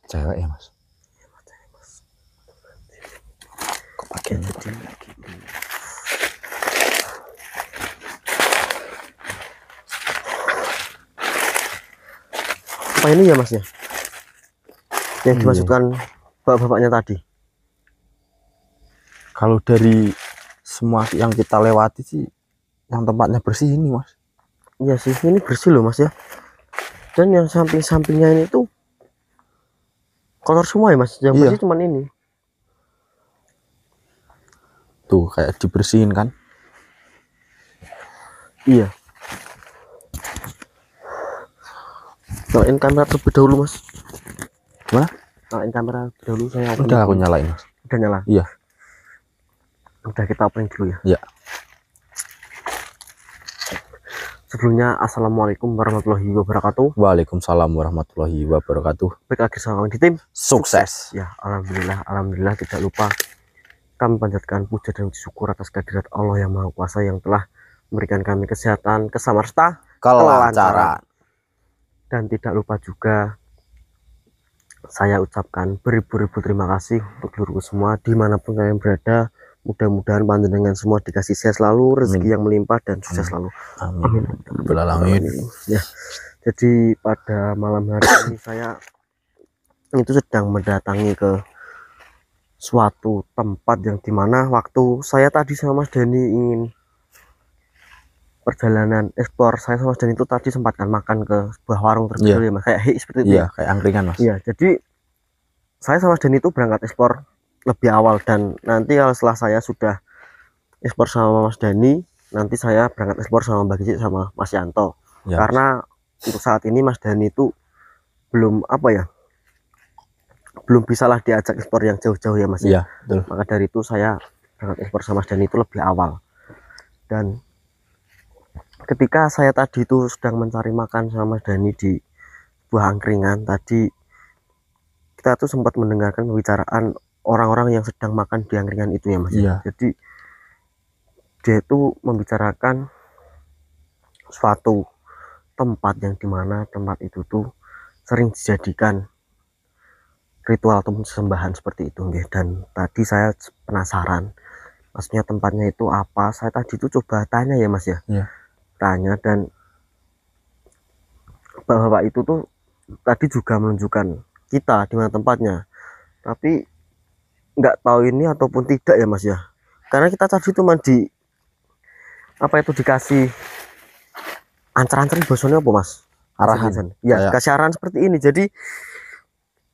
Cewek ya mas? Kok pakai Jadi gitu? apa ini ya mas ya? Yang Iya. dimasukkan bapak-bapaknya tadi. Kalau dari semua yang kita lewati sih, yang tempatnya bersih ini mas. Iya sih, ini bersih loh mas ya. Dan yang samping-sampingnya ini tuh kotor semua ya mas. Yang Iya. bersih cuman ini. Tuh kayak dibersihin kan? Iya. Nyalain kamera terlebih dahulu mas. Mana? Nyalain kamera terlebih dahulu, saya opening Udah aku dulu. nyalain mas. Udah nyala. Iya. Udah, kita opening dulu ya. Iya. Sebelumnya assalamualaikum warahmatullahi wabarakatuh. Waalaikumsalam warahmatullahi wabarakatuh. Baik lagi sama di tim Sukses. ya. Alhamdulillah tidak lupa kami panjatkan puja dan syukur atas kehadirat Allah yang Maha Kuasa yang telah memberikan kami kesehatan, kesamarta, Kelancaran. dan tidak lupa juga saya ucapkan beribu-ribu terima kasih untuk seluruh semua dimanapun kalian berada. Mudah-mudahan panjenengan semua dikasih sehat selalu, rezeki yang melimpah dan sukses selalu. Amin. Amin. Ya, jadi pada malam hari ini saya itu sedang mendatangi ke suatu tempat yang dimana waktu saya tadi sama Mas Dani ingin perjalanan eksplor, saya sama Mas Dani itu tadi sempatkan makan ke sebuah warung terkecil ya mas, kayak seperti itu. Iya, kayak angkringan mas. Iya, jadi saya sama Mas Dani itu berangkat eksplor lebih awal, dan nanti kalau setelah saya sudah ekspor sama Mas Dani, nanti saya berangkat ekspor sama Mbak Gizi sama Mas Yanto. Ya, karena untuk saat ini Mas Dani itu belum belum bisa lah diajak ekspor yang jauh-jauh ya mas. Iya, betul. Maka dari itu saya berangkat ekspor sama Mas Dani itu lebih awal. Dan ketika saya tadi itu sedang mencari makan sama Mas Dani di buah angkringan, tadi kita tuh sempat mendengarkan pembicaraan orang-orang yang sedang makan di angkringan itu ya mas. Iya. Jadi dia itu membicarakan suatu tempat yang dimana tempat itu tuh sering dijadikan ritual atau sembahan seperti itu. Dan tadi saya penasaran maksudnya tempatnya itu apa. Saya tadi itu coba tanya ya mas ya. Iya. Tanya, dan bapak itu tuh tadi juga menunjukkan kita di mana tempatnya, tapi nggak tahu ini ataupun tidak ya mas ya, karena kita tadi cuma dikasih ancar-ancar bosonnya apa mas, Arahan. ya kasih arahan seperti ini. Jadi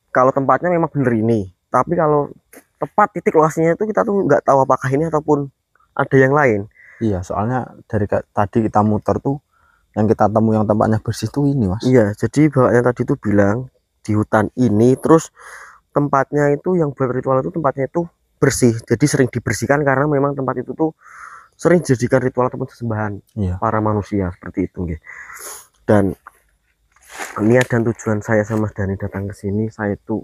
kalau tempatnya memang bener ini, tapi kalau tepat titik lokasinya itu kita tuh nggak tahu apakah ini ataupun ada yang lain. Iya, soalnya dari tadi kita muter tuh yang kita temu yang tempatnya bersih tuh ini mas. Iya, jadi bapaknya tadi tuh bilang di hutan ini, terus tempatnya itu yang buat ritual itu tempatnya itu bersih, jadi sering dibersihkan karena memang tempat itu tuh sering dijadikan ritual ataupun sesembahan para manusia seperti itu. Dan niat dan tujuan saya sama Dani datang ke sini, saya itu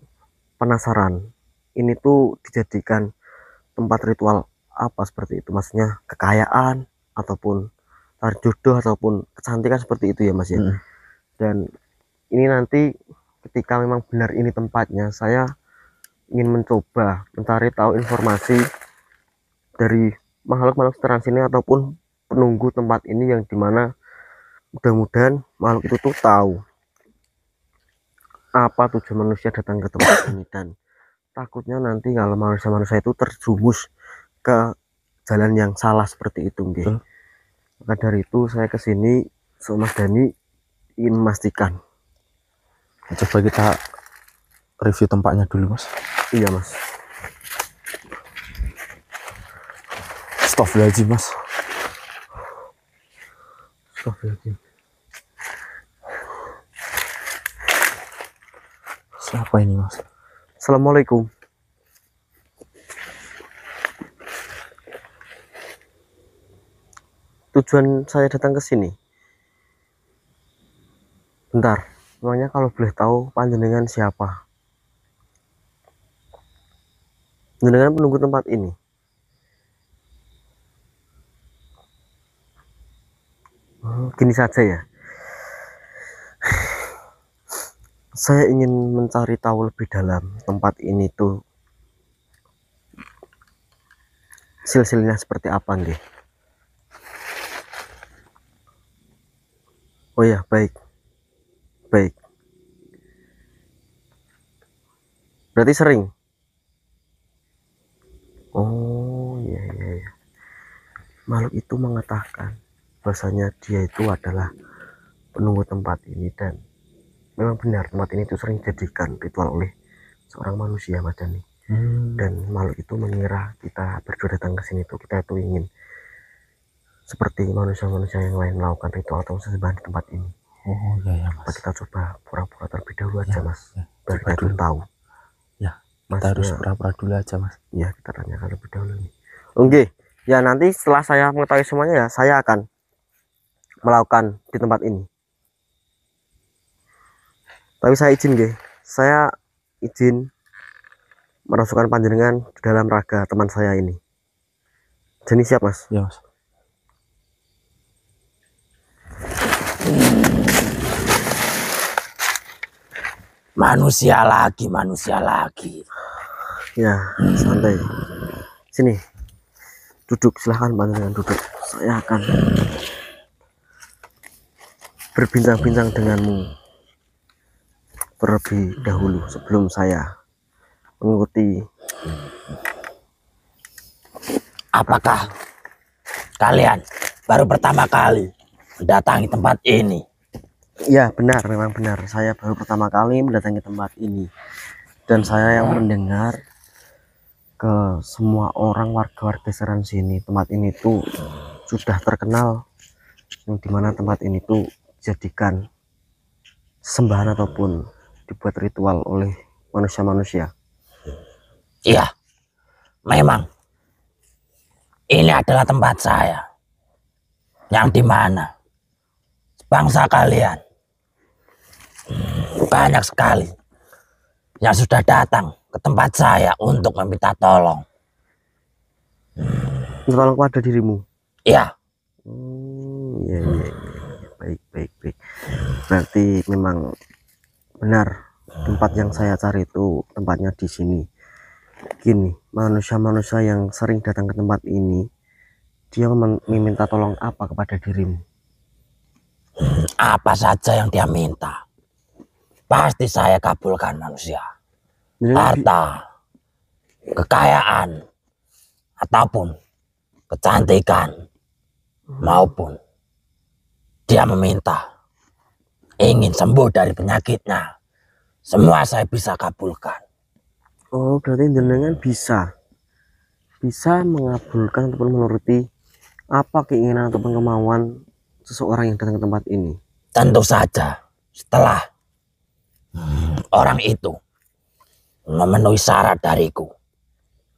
penasaran ini tuh dijadikan tempat ritual apa seperti itu, maksudnya kekayaan ataupun tarik jodoh ataupun kecantikan seperti itu ya mas ya. Dan ini nanti ketika memang benar ini tempatnya, saya ingin mencoba mencari tahu informasi dari makhluk-makhluk trans ini ataupun penunggu tempat ini, yang dimana mudah-mudahan makhluk itu tuh tahu apa tujuan manusia datang ke tempat ini, dan takutnya nanti kalau manusia-manusia itu terjumus ke jalan yang salah seperti itu. Maka dari itu saya kesini sama Mas Dani ingin memastikan. Coba kita review tempatnya dulu mas. Iya mas. Astagfirullahaladzim mas. Astagfirullahaladzim. Siapa ini mas? Assalamualaikum. Tujuan saya datang ke sini, bentar, namanya kalau boleh tahu panjenengan siapa? Panjenengan penunggu tempat ini. Gini saja ya, Saya ingin mencari tahu lebih dalam tempat ini tuh silsilnya seperti apa nih. Oh ya, baik, baik. Berarti sering. Oh iya, iya, iya. Makhluk itu mengatakan bahwasanya dia itu adalah penunggu tempat ini, dan memang benar tempat ini tuh sering dijadikan ritual oleh seorang manusia, Mas Dani. Dan makhluk itu mengira kita berdua datang ke sini tuh kita itu ingin seperti manusia-manusia yang lain melakukan ritual atau sesembahan di tempat ini. Oh iya ya Mas. Kita coba pura-pura terlebih dahulu aja, Ya, Mas. ya. Biar Coba kita dulu. tahu. Ya, kita Masnya, harus pura-pura dulu aja Mas. ya kita tanyakan lebih dahulu nih. Oke, ya nanti setelah saya mengetahui semuanya ya saya akan melakukan di tempat ini. Tapi saya izin nggih, saya izin merasukkan panjenengan di dalam raga teman saya ini. Jadi siap, Mas? Ya Mas. Manusia lagi, manusia lagi. Ya, santai. Sini. Duduk, silahkan panjenengan duduk. Saya akan berbincang-bincang denganmu terlebih dahulu sebelum saya mengikuti. Apakah kalian baru pertama kali mendatangi tempat ini? Ya benar, memang benar. Saya baru pertama kali mendatangi tempat ini, dan saya yang mendengar ke semua orang warga-warga sekitar sini, tempat ini tuh sudah terkenal, yang dimana tempat ini tuh dijadikan sembahan ataupun dibuat ritual oleh manusia-manusia. Iya, memang ini adalah tempat saya, yang dimana bangsa kalian banyak sekali yang sudah datang ke tempat saya untuk meminta tolong. Tolong kepada dirimu. Iya. Ya, ya, ya. Baik, baik, baik. Berarti memang benar tempat yang saya cari itu tempatnya di sini. Gini, manusia-manusia yang sering datang ke tempat ini, dia meminta tolong apa kepada dirimu? Apa saja yang dia minta, pasti saya kabulkan manusia. Harta, kekayaan, ataupun kecantikan, maupun dia meminta ingin sembuh dari penyakitnya, semua saya bisa kabulkan. Oh, berarti jenengan bisa mengabulkan ataupun menuruti apa keinginan ataupun kemauan seseorang yang datang ke tempat ini. Tentu saja setelah orang itu memenuhi syarat dariku.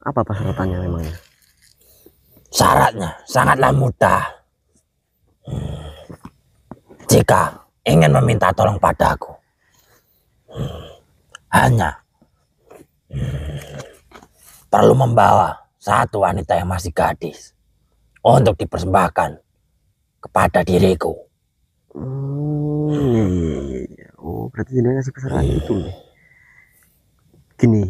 Apa persyaratannya memangnya? Syaratnya sangatlah mudah. Jika ingin meminta tolong padaku, hanya perlu membawa satu wanita yang masih gadis untuk dipersembahkan kepada diriku. Iya. Oh, berarti jenengan ngasih persyaratan itu nih. Gini,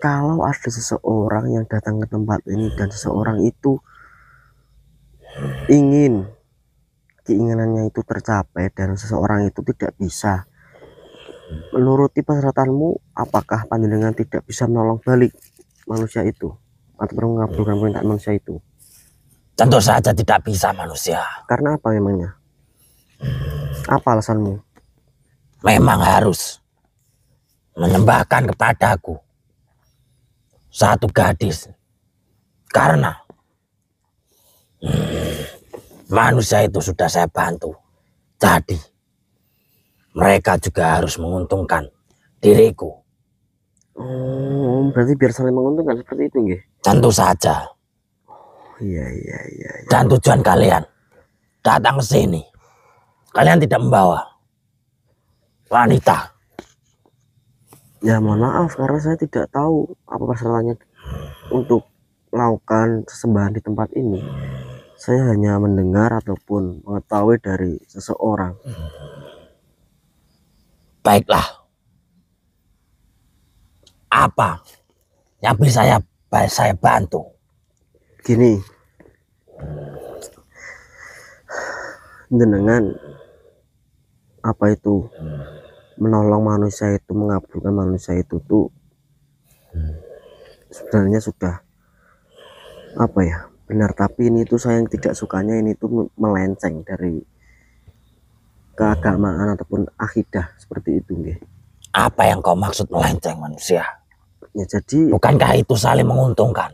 kalau ada seseorang yang datang ke tempat ini dan seseorang itu ingin keinginannya itu tercapai dan seseorang itu tidak bisa menuruti persyaratanmu, apakah panjenengan tidak bisa menolong balik manusia itu atau mengabulkan permintaan manusia itu? Tentu saja tidak bisa manusia. Karena apa memangnya? Apa alasanmu? Memang harus menyembahkan kepadaku satu gadis, karena manusia itu sudah saya bantu, jadi mereka juga harus menguntungkan diriku. Oh, berarti biar saling menguntungkan seperti itu nggih? Tentu saja. Iya. Dan tujuan kalian datang ke sini, kalian tidak membawa wanita. Ya mohon maaf karena saya tidak tahu apa persyaratannya untuk melakukan sesembahan di tempat ini. Saya hanya mendengar ataupun mengetahui dari seseorang. Baiklah, Apa yang bisa saya bantu? Gini, jenengan apa itu menolong manusia itu, mengabulkan manusia itu tuh sebenarnya sudah apa ya, benar, tapi ini tuh saya yang tidak sukanya ini tuh melenceng dari keagamaan ataupun akidah seperti itu nggih. Apa yang kau maksud melenceng manusia? Ya jadi Bukankah itu saling menguntungkan?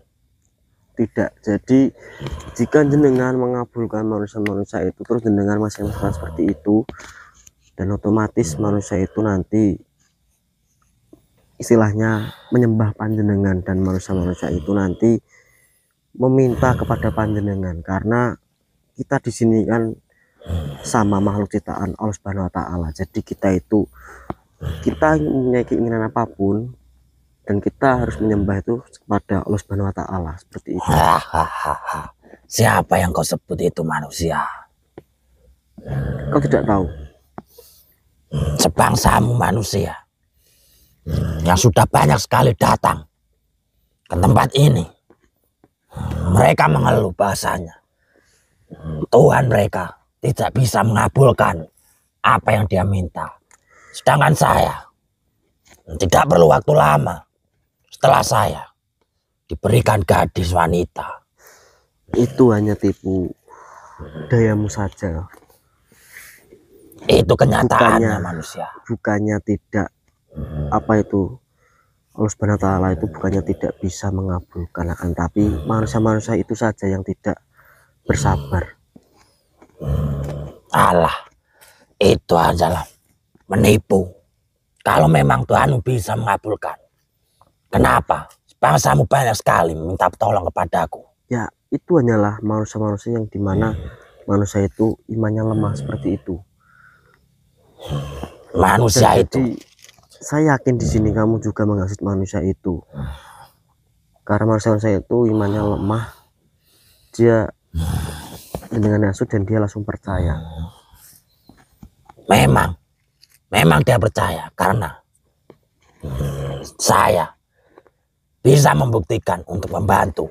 tidak, jadi jika jenengan mengabulkan manusia-manusia itu terus jenengan masih melakukan seperti itu, dan otomatis manusia itu nanti istilahnya menyembah panjenengan, dan manusia-manusia itu nanti meminta kepada panjenengan, karena kita di sini kan sama makhluk ciptaan Allah Subhanahu wa taala. Jadi kita mempunyai keinginan apapun dan kita harus menyembah itu kepada Allah Subhanahu wa taala, seperti itu. Siapa yang kau sebut itu manusia? Kau tidak tahu? Sebangsamu manusia yang sudah banyak sekali datang ke tempat ini. Mereka mengeluh bahasanya Tuhan mereka tidak bisa mengabulkan apa yang dia minta. Sedangkan saya tidak perlu waktu lama setelah saya diberikan gadis wanita. Itu hanya tipu dayamu saja. Itu kenyataannya manusia. Bukannya tidak apa itu, Allah Subhanahu wa taala itu bukannya tidak bisa mengabulkan, akan tapi manusia-manusia itu saja yang tidak bersabar. Allah, itu adalah menipu. Kalau memang Tuhan bisa mengabulkan, kenapa bangsamu banyak sekali minta tolong kepadaku? Ya, itu hanyalah manusia-manusia yang dimana manusia itu imannya lemah seperti itu. Manusia Dan itu. jadi, saya yakin di sini kamu juga menghasut manusia itu. Karena manusia-manusia itu imannya lemah, dia dengan hasut dan dia langsung percaya. Memang dia percaya karena saya bisa membuktikan untuk membantu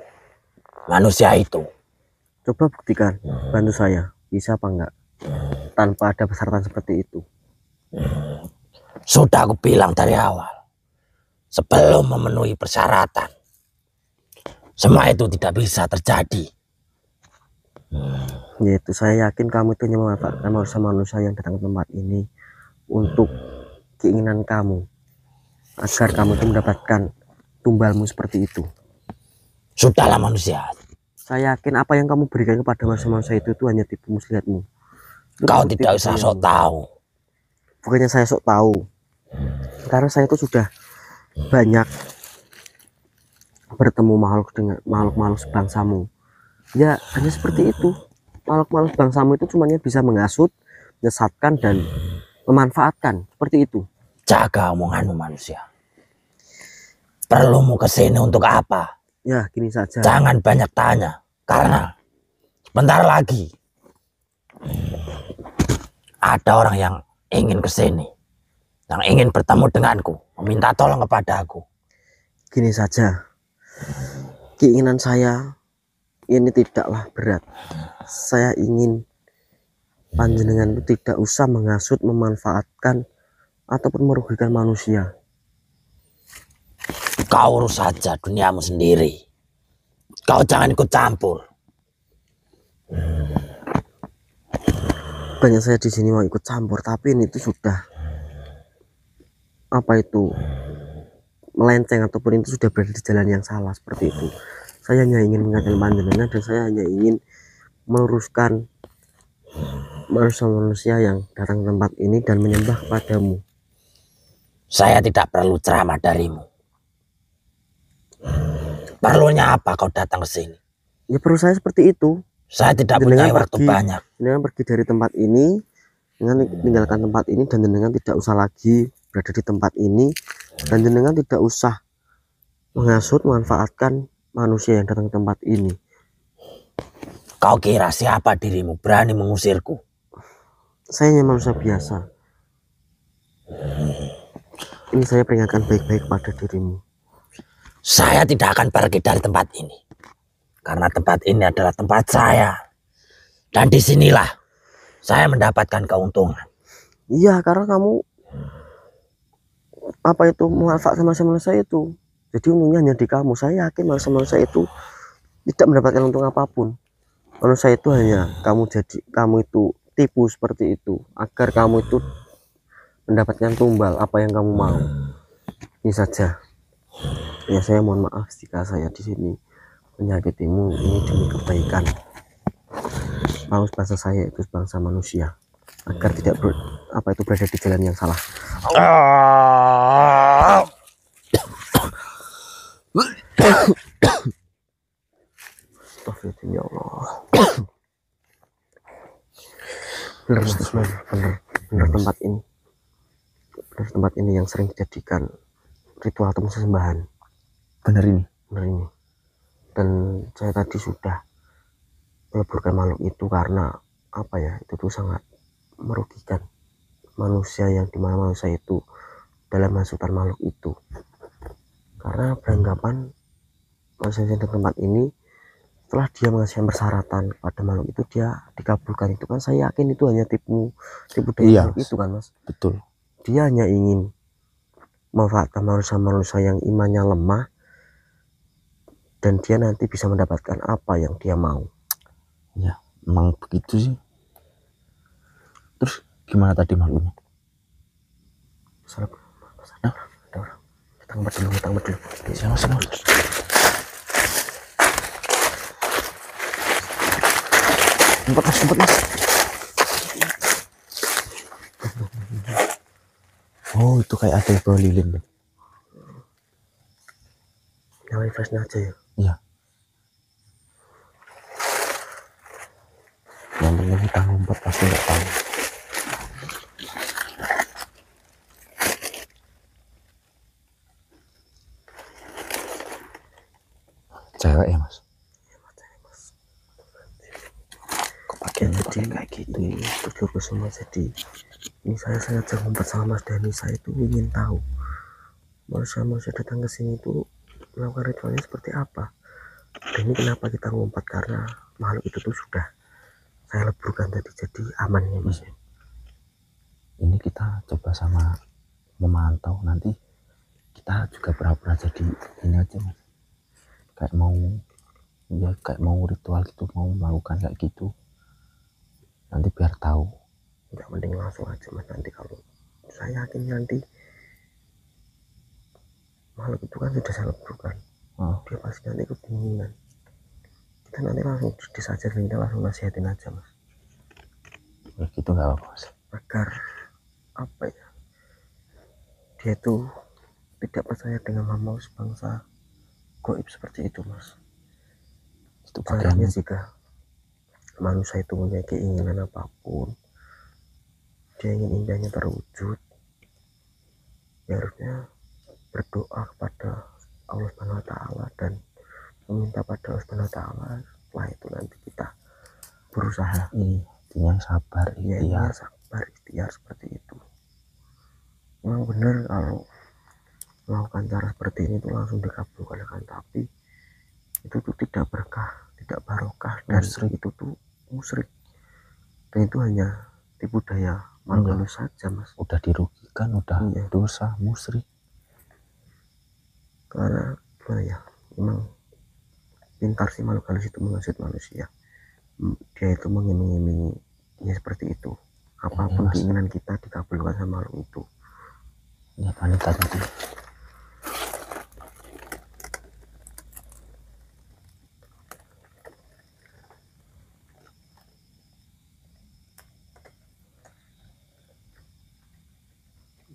manusia itu. Coba buktikan, bantu saya, bisa apa enggak? Tanpa ada persyaratan seperti itu. Sudah aku bilang dari awal, sebelum memenuhi persyaratan, semua itu tidak bisa terjadi. Yaitu saya yakin kamu itu hanya memanfaatkan manusia-manusia yang datang ke tempat ini untuk keinginan kamu, agar kamu itu mendapatkan tumbalmu seperti itu. Sudahlah manusia. Saya yakin apa yang kamu berikan kepada manusia-manusia itu hanya tipu muslihatmu. Kau tidak usah sok tahu. Bukannya saya sok tahu, karena saya itu sudah banyak bertemu makhluk dengan makhluk-makhluk sebangsamu. Ya hanya seperti itu. Makhluk-makhluk bangsamu itu cuma bisa menghasut, menyesatkan, dan memanfaatkan, seperti itu. Jaga omonganmu manusia. Perlumu kesini untuk apa? Ya gini saja. Jangan banyak tanya, karena sebentar lagi ada orang yang ingin kesini, yang ingin bertemu denganku, meminta tolong kepada aku. Gini saja, keinginan saya ini tidaklah berat. Saya ingin panjenengan itu tidak usah menghasut, memanfaatkan, ataupun merugikan manusia. Kau urus saja duniamu sendiri. Kau jangan ikut campur. Banyak saya di sini mau ikut campur, tapi ini itu sudah apa itu melenceng, ataupun itu sudah berada di jalan yang salah seperti itu. Saya hanya ingin mengingatkan panjenengan, dan saya hanya ingin meluruskan manusia-manusia yang datang ke tempat ini dan menyembah kepadamu. Saya tidak perlu ceramah darimu. Perlunya apa kau datang ke sini? Ya perlu saya seperti itu. Saya tidak punya waktu banyak. Dengan pergi dari tempat ini, dengan meninggalkan tempat ini, dan jenengan tidak usah lagi berada di tempat ini, dan jenengan tidak usah menghasut, memanfaatkan manusia yang datang ke tempat ini. Kau kira siapa dirimu berani mengusirku? Saya hanya manusia biasa. Ini saya peringatkan baik-baik pada dirimu. Saya tidak akan pergi dari tempat ini. Karena tempat ini adalah tempat saya. Dan disinilah saya mendapatkan keuntungan. Iya, karena kamu apa itu manfaat sama manusia itu. Jadi untungnya hanya di kamu. Saya yakin manusia itu tidak mendapatkan untung apapun. Manusia itu hanya kamu itu tipu seperti itu agar kamu itu mendapatkan tumbal apa yang kamu mau. Ini saja. Ya, saya mohon maaf jika saya di sini menyakitimu. Ini demi kebaikan bangsa saya itu bangsa manusia, agar tidak berada di jalan yang salah. Astagfirullah, ya Allah. Benar, benar tempat ini yang sering dijadikan ritual atau sesembahan. Bener ini. Dan saya tadi sudah meleburkan makhluk itu karena apa ya, itu tuh sangat merugikan manusia, yang dimana manusia itu dalam hasutan makhluk itu, karena beranggapan manusia yang di tempat ini setelah dia mengasihkan persyaratan pada makhluk itu dia dikabulkan. Itu kan saya yakin itu hanya tipu daya makhluk itu kan, Mas. Betul. Dia hanya ingin memanfaatkan manusia yang imannya lemah, dan dia nanti bisa mendapatkan apa yang dia mau. Ya, emang begitu sih. Terus gimana tadi makhluknya? Ada orang. Kita ngumpet dulu. Sama. Ngumpet mas. Oh, itu kayak ada bawah lilin. Nyalain flashnya aja ya. Iya. Yang penting kita ngumpet pasti nggak tahu. Cewek ya mas? Kok pakaiannya pakai kayak gitu? Terus semua. Jadi ini saya sengaja ngumpet sama Mas Dani. Saya itu ingin tahu manusia datang ke sini itu melakukan ritualnya seperti apa. Dan ini kenapa kita ngumpet, karena makhluk itu tuh sudah saya leburkan tadi, jadi aman ya Mas. Ini kita coba sama memantau, nanti kita juga pura-pura jadi ini aja mas, kayak mau ritual gitu, mau melakukan kayak gitu, nanti biar tahu. Nggak, mending langsung aja mas. Nanti kalau saya yakin nanti makhluk itu kan sudah saya leburkan, dia pasti nanti kebingungan. Kita nanti langsung disajar, kita langsung nasihatin aja mas. Ya gitu nggak apa-apa mas, agar apa ya, dia tuh tidak percaya dengan hal sebangsa goib seperti itu mas. itu Caranya pakaiannya. jika manusia itu mempunyai keinginan apapun, dia ingin indahnya terwujud, ya harusnya berdoa kepada Allah Subhanahu wa Ta'ala dan meminta pada Allah Subhanahu wa Ta'ala. Setelah itu nanti kita berusaha. Yang sabar, ikhtiar seperti itu. Memang benar kalau melakukan cara seperti ini itu langsung dikabulkan, kan, tapi itu tuh tidak berkah, tidak barokah, dan itu tuh musyrik, dan itu hanya tipu daya makhluk halus saja mas. Udah dirugikan, udah dosa, musyrik. Karena gimana ya, memang pintar sih makhluk halus itu menghasut manusia. Dia itu mengiming-imingi ya seperti itu, apapun keinginan kita dikabulkan sama makhluk itu. Lihat wanita tadi,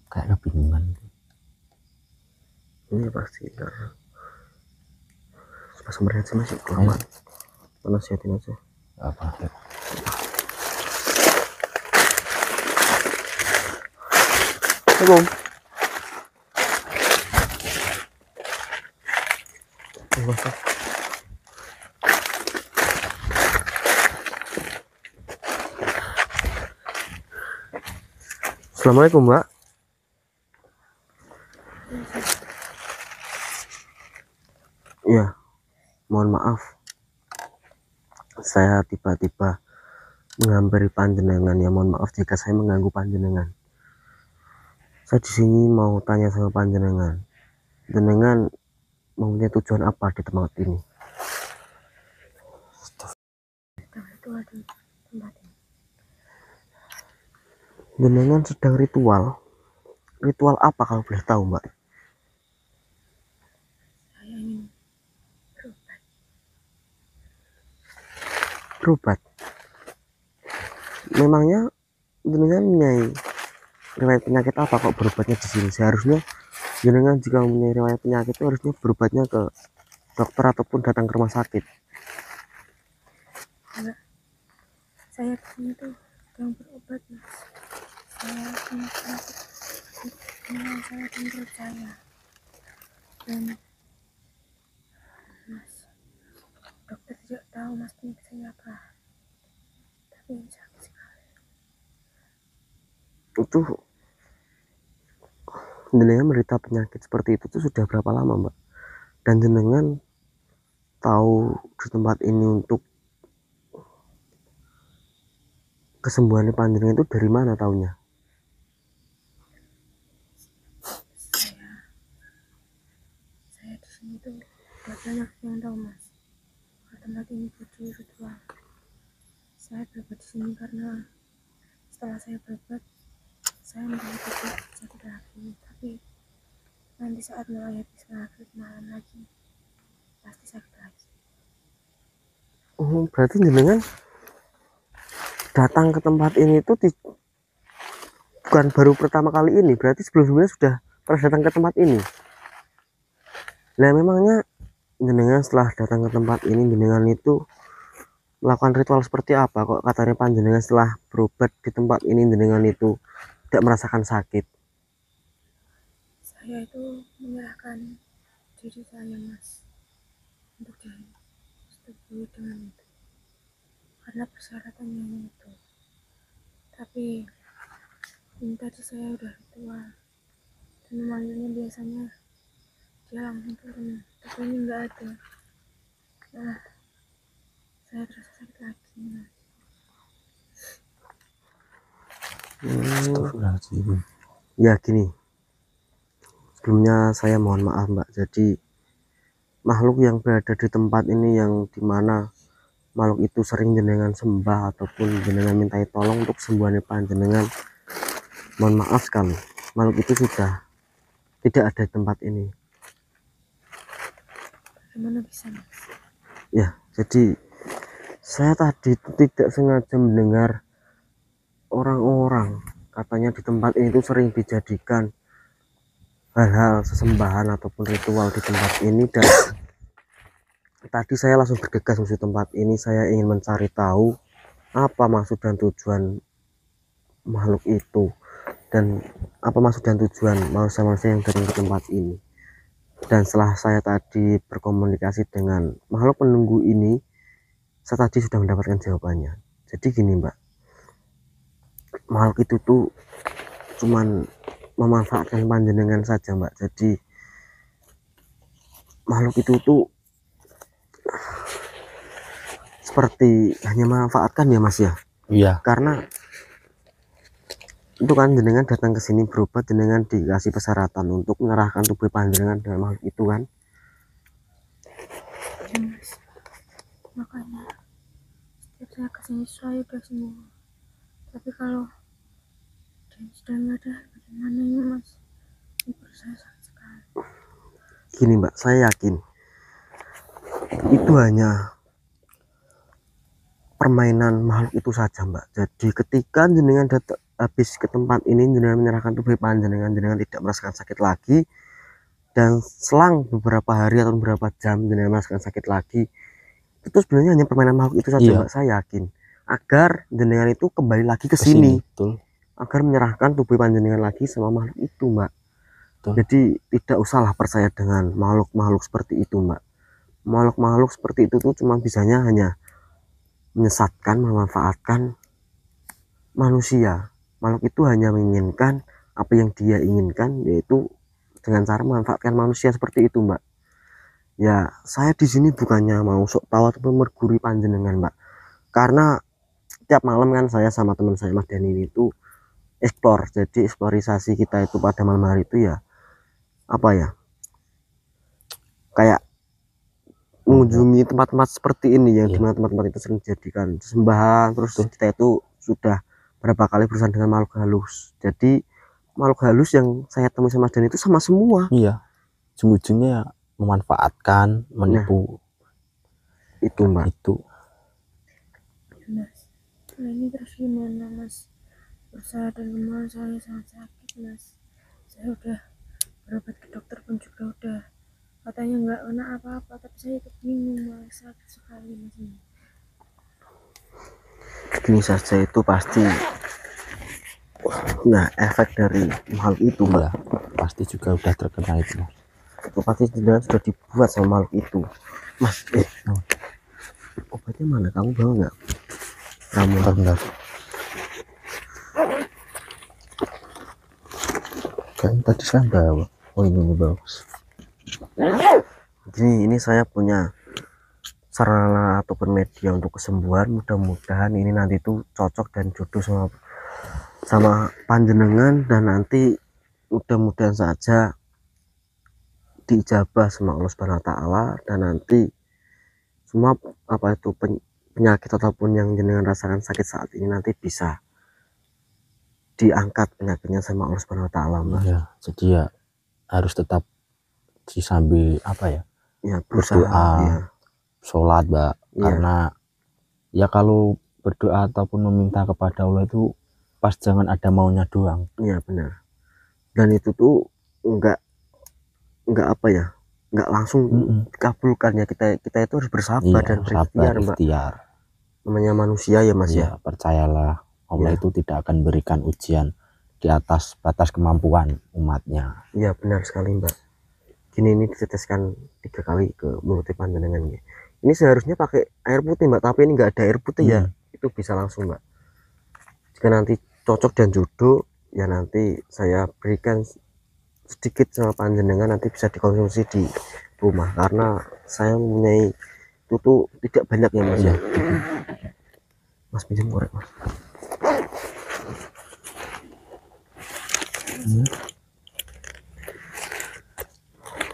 kayak kebingungan. Ini pasti karena pas melihat sih masih kelamaan. Nasihatin aja. Apa? Assalamualaikum. Assalamualaikum mbak. Ya, mohon maaf saya tiba-tiba menghampiri panjenengan, ya mohon maaf jika saya mengganggu panjenengan. Saya di sini mau tanya sama panjenengan, jenengan mempunyai tujuan apa di tempat ini? Jenengan sedang ritual apa kalau boleh tahu, Mbak? Saya ingin Berobat. Memangnya jenengan mempunyai riwayat penyakit apa kok berobatnya di sini? Seharusnya jenengan jika mempunyai riwayat penyakit itu harusnya berobatnya ke dokter ataupun datang ke rumah sakit. enggak. Saya kesini tuh yang berobat, Mas. Saya punya penyakit saya dan perut saya. Dan Mas, dokter tidak tahu Mas penyakit saya apa. Tapi ini sakit sekali. Itu jenengan menderita penyakit seperti itu tuh sudah berapa lama, Mbak? Dan jenengan tahu di tempat ini untuk kesembuhan panjenengan itu dari mana taunya? Saya di sini tuh gak banyak yang tahu, Mas. Kalau tempat ini butuh ritual. Saya berobat di sini karena setelah saya berobat, saya merasa tidak sakit lagi. Tapi nanti saat mulai habis maghrib malam lagi, pasti sakit lagi. Oh, berarti jenengan datang ke tempat ini itu bukan baru pertama kali ini, berarti sebelum-sebelumnya sudah pernah datang ke tempat ini. Nah, memangnya jenengan setelah datang ke tempat ini jenengan itu melakukan ritual seperti apa kok katanya panjenengan setelah berobat di tempat ini jenengan itu tidak merasakan sakit? Saya itu menyerahkan diri saya, Mas, untuk disetujui dengan itu karena persyaratannya itu. Tapi ini tadi saya udah ritual dan memanggilnya biasanya dia langsung turun, tapi ini nggak ada. Nah, saya terasa sakit lagi, Mas. Astagfirullahaladzim. Ya gini, sebelumnya saya mohon maaf, Mbak. Jadi makhluk yang berada di tempat ini yang dimana makhluk itu sering jenengan sembah ataupun jenengan mintai tolong untuk kesembuhan panjenengan, mohon maaf sekali, makhluk itu sudah tidak ada di tempat ini. Bagaimana bisa, Mas? Ya, jadi saya tadi itu tidak sengaja mendengar orang-orang katanya di tempat ini itu sering dijadikan hal-hal sesembahan ataupun ritual di tempat ini, dan tadi saya langsung bergegas menuju tempat ini. Saya ingin mencari tahu apa maksud dan tujuan makhluk itu dan apa maksud dan tujuan manusia-manusia yang datang ke tempat ini. Dan setelah saya tadi berkomunikasi dengan makhluk penunggu ini, saya tadi sudah mendapatkan jawabannya. Jadi gini, Mbak, makhluk itu tuh cuman memanfaatkan panjenengan saja, Mbak. Jadi makhluk itu tuh seperti hanya memanfaatkan ya, Mas ya. Iya. Karena itu kan jenengan datang ke sini berobat, jenengan dikasih persyaratan untuk mengerahkan tubuh panjenengan dengan makhluk itu kan. Ya, Mas. Makanya setiap saya kesini saya udah sembuh. Tapi kalau dia sudah nggak ada, bagaimana ya, Mas? Ini perut saya sakit sekali. Gini, Mbak, saya yakin itu hanya permainan makhluk itu saja, Mbak. Jadi ketika jenengan datang habis ke tempat ini, jenengan menyerahkan tubuh panjenengan, jenengan tidak merasakan sakit lagi, dan selang beberapa hari atau beberapa jam jenengan merasakan sakit lagi, itu sebenarnya hanya permainan makhluk itu saja, Iya. Mbak. Saya yakin agar jenengan itu kembali lagi ke sini, Betul. agar menyerahkan tubuh panjenengan lagi sama makhluk itu, Mbak. Betul. Jadi tidak usahlah percaya dengan makhluk-makhluk seperti itu, Mbak. Makhluk-makhluk seperti itu tuh cuma bisanya hanya menyesatkan, memanfaatkan manusia. Makhluk itu hanya menginginkan apa yang dia inginkan, yaitu dengan cara memanfaatkan manusia seperti itu, Mbak. Ya, saya di sini bukannya mau sok tahu ataupun merguri panjenengan, Mbak. Karena tiap malam kan saya sama teman saya Mas Dani itu explore. Jadi eksplorisasi kita itu pada malam hari itu ya apa ya? Kayak mengunjungi tempat-tempat seperti ini yang Iya. dimana tempat-tempat itu sering dijadikan sembahan. Terus kita itu sudah berapa kali berurusan dengan makhluk halus. Jadi makhluk halus yang saya temui sama Mas Dani itu sama semua. Iya, ujung-ujungnya ya memanfaatkan, menipu Itu Mbak. itu. Mas, nah ini terus gimana Mas? Usaha dan kemarin saya sangat sakit Mas. Saya udah berobat ke dokter pun juga udah katanya nggak kena apa-apa, tapi saya itu bingung Mas, sakit sekali Mas ini. Gini saja itu pasti nah efek dari makhluk itu Mbak. Iya, pasti juga udah terkena itu. Itu pasti sudah dibuat sama makhluk itu. Mas, obatnya mana? Kamu bawa nggak? Kamu Bentar. Kan tadi saya bawa. Oh ini bagus. ini saya punya sarana ataupun media untuk kesembuhan. Mudah-mudahan ini nanti tuh cocok dan jodoh sama panjenengan, dan nanti mudah-mudahan saja diijabah sama Allah Subhanahu wa taala, dan nanti semua apa itu penyakit ataupun yang jenengan rasakan sakit saat ini nanti bisa diangkat penyakitnya sama Allah Subhanahu wa taala, Mbak. Iya, jadi ya harus tetap disambi apa ya? Ya, berusaha Berdoa, ya. sholat, Mbak. Iya. Karena ya kalau berdoa ataupun meminta kepada Allah itu pas jangan ada maunya doang. Iya benar. Dan itu tuh enggak apa ya? Enggak langsung dikabulkan ya. Kita itu harus bersabar dan berikhtiar, Mbak. Ikhtiar. Namanya manusia ya, Mas ya. Iya, percayalah Allah itu tidak akan berikan ujian di atas batas kemampuan umatnya. Iya benar sekali, Mbak. Gini, ini diteteskan 3 kali ke mulut panjenengan ya. Ini seharusnya pakai air putih, Mbak, tapi ini enggak ada air putih ya. Itu bisa langsung, Mbak. Jika nanti cocok dan jodoh ya, nanti saya berikan sedikit sama panjenengan, nanti bisa dikonsumsi di rumah karena saya mempunyai itu tuh tidak banyak ya, Mas ya. Mas pinjam korek, Mas.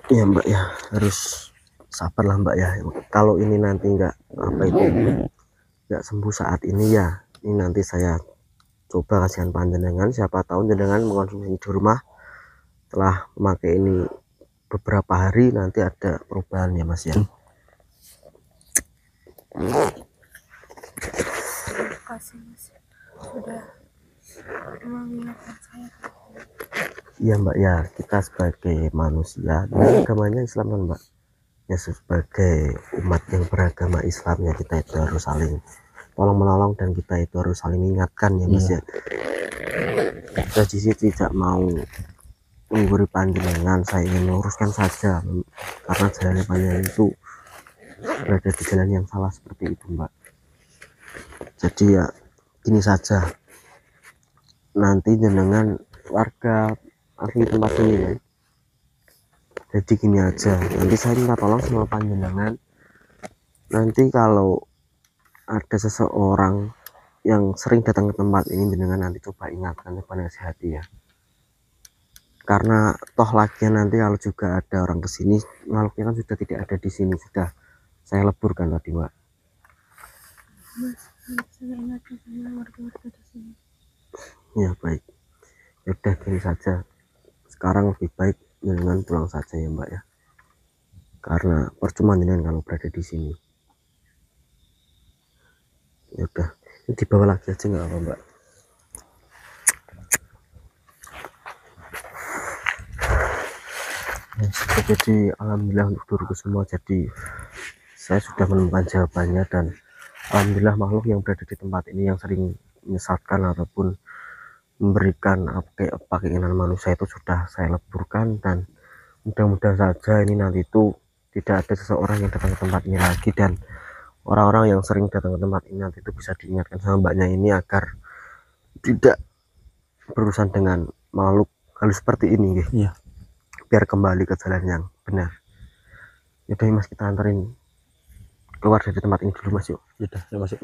Ya Mbak ya, harus sabar lah Mbak ya. Kalau ini nanti enggak sembuh saat ini ya, ini nanti saya coba kasihan panjenengan, siapa tahu jenengan mengkonsumsi di rumah setelah memakai ini beberapa hari nanti ada perubahan ya, Mas ya. Terima kasih Mas sudah mengingatkan saya. Iya Mbak ya, kita sebagai manusia, agamanya Islam kan Mbak ya, sebagai umat yang beragama Islam ya, kita itu harus saling tolong menolong dan kita itu harus saling mengingatkan ya, Mas ya. Saya di sini tidak mau mengguri panjenengan, saya ingin meluruskan saja karena jalan panjenengan itu berada di jalan yang salah seperti itu, Mbak. Jadi ya gini saja, nanti jenengan warga asli tempat ini ya, jadi gini aja, nanti saya minta tolong sama panjenengan, nanti kalau ada seseorang yang sering datang ke tempat ini, jenengan nanti coba ingatkan, coba nasihati ya, karena toh lagi nanti kalau juga ada orang kesini, makhluknya kan sudah tidak ada di sini, sudah saya leburkan tadi Mbak. Mas, saya ingatkan sama warga-warga di sini. Ya baik, udah gini saja, sekarang lebih baik jenengan pulang saja ya Mbak ya, karena percuma jenengan kalau berada di sini. Ya udah, ini dibawa lagi aja nggak apa Mbak. Jadi alhamdulillah untuk diriku semua, jadi saya sudah menemukan jawabannya, dan alhamdulillah makhluk yang berada di tempat ini yang sering menyesatkan ataupun memberikan apa keinginan manusia itu sudah saya leburkan, dan mudah-mudahan saja ini nanti itu tidak ada seseorang yang datang ke tempat ini lagi, dan orang-orang yang sering datang ke tempat ini nanti itu bisa diingatkan sama Mbaknya ini agar tidak berurusan dengan makhluk halus seperti ini gitu. Iya. Biar kembali ke jalan yang benar. Yaudah mas, kita anterin keluar dari tempat ini dulu mas yuk. Yaudah, ya masuk.